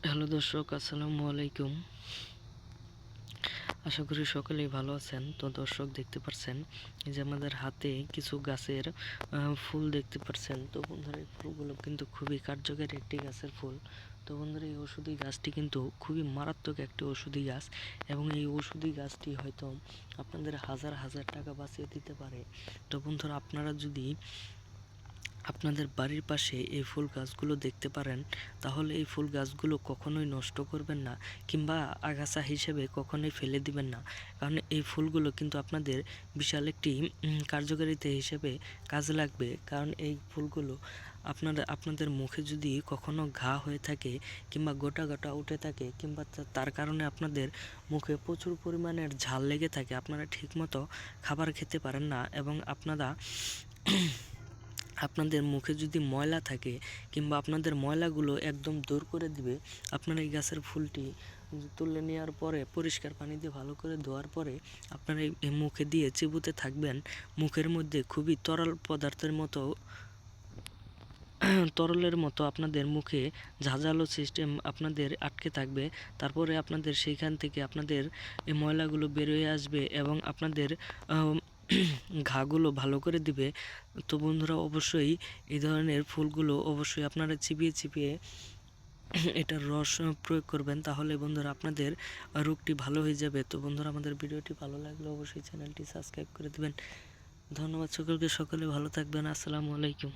Hello দর্শক, আসসালামু আলাইকুম। আশা করি সকলেই ভালো আছেন। তো দর্শক, দেখতে পাচ্ছেন এই যে আমাদের হাতে কিছু গাছের ফুল দেখতে পাচ্ছেন। তো বন্ধুরা, এই ফুলগুলো কিন্তু খুবই কার্যকরী একটি গাছের ফুল। তো বন্ধুরা, এই ওষুধি গাছটি কিন্তু খুবই মারাত্মক একটি ওষুধি গাছ, এবং এই ওষুধি গাছটি হয়তো আপনাদের হাজার হাজার টাকা বাঁচিয়ে দিতে পারে। তো বন্ধুরা, আপনারা যদি আপনাদের বাড়ির পাশে এই ফুল গাছগুলো দেখতে পারেন, তাহলে এই ফুল গাছগুলো কখনোই নষ্ট করবেন না, কিংবা আগাছা হিসেবে কখনোই ফেলে দিবেন না। কারণ এই ফুলগুলো কিন্তু আপনাদের বিশাল একটি কার্যকারিতা হিসেবে কাজে লাগবে। কারণ এই ফুলগুলো আপনাদের মুখে যদি কখনো ঘা হয়ে থাকে, কিংবা গোটা গোটা উঠে থাকে, কিংবা তার কারণে আপনাদের মুখে প্রচুর পরিমাণের ঝাল লেগে থাকে, আপনারা ঠিকমতো খাবার খেতে পারেন না, এবং আপনাদের মুখে যদি ময়লা থাকে, কিংবা আপনাদের ময়লাগুলো একদম দূর করে দিবে, আপনারা এই গাছের ফুলটি তুলে নেওয়ার পরে পরিষ্কার পানি দিয়ে ভালো করে ধোয়ার পরে আপনারা এই মুখে দিয়ে চিবুতে থাকবেন। মুখের মধ্যে খুবই তরলের মতো আপনাদের মুখে ঝাঁঝালো সিস্টেম আপনাদের আটকে থাকবে। তারপরে আপনাদের সেইখান থেকে আপনাদের এই ময়লাগুলো বেরোয় আসবে, এবং আপনাদের ঘাগুলো ভালো করে দিবে। তো বন্ধুরা, অবশ্যই এই ধরনের ফুলগুলো অবশ্যই আপনারা চিবিয়ে চিবিয়ে এটার রস প্রয়োগ করবেন, তাহলে বন্ধুরা আপনাদের রোগটি ভালো হয়ে যাবে। তো বন্ধুরা, আমাদের ভিডিওটি ভালো লাগলে অবশ্যই চ্যানেলটি সাবস্ক্রাইব করে দেবেন। ধন্যবাদ সকলকে, সকলে ভালো থাকবেন। আসসালামু আলাইকুম।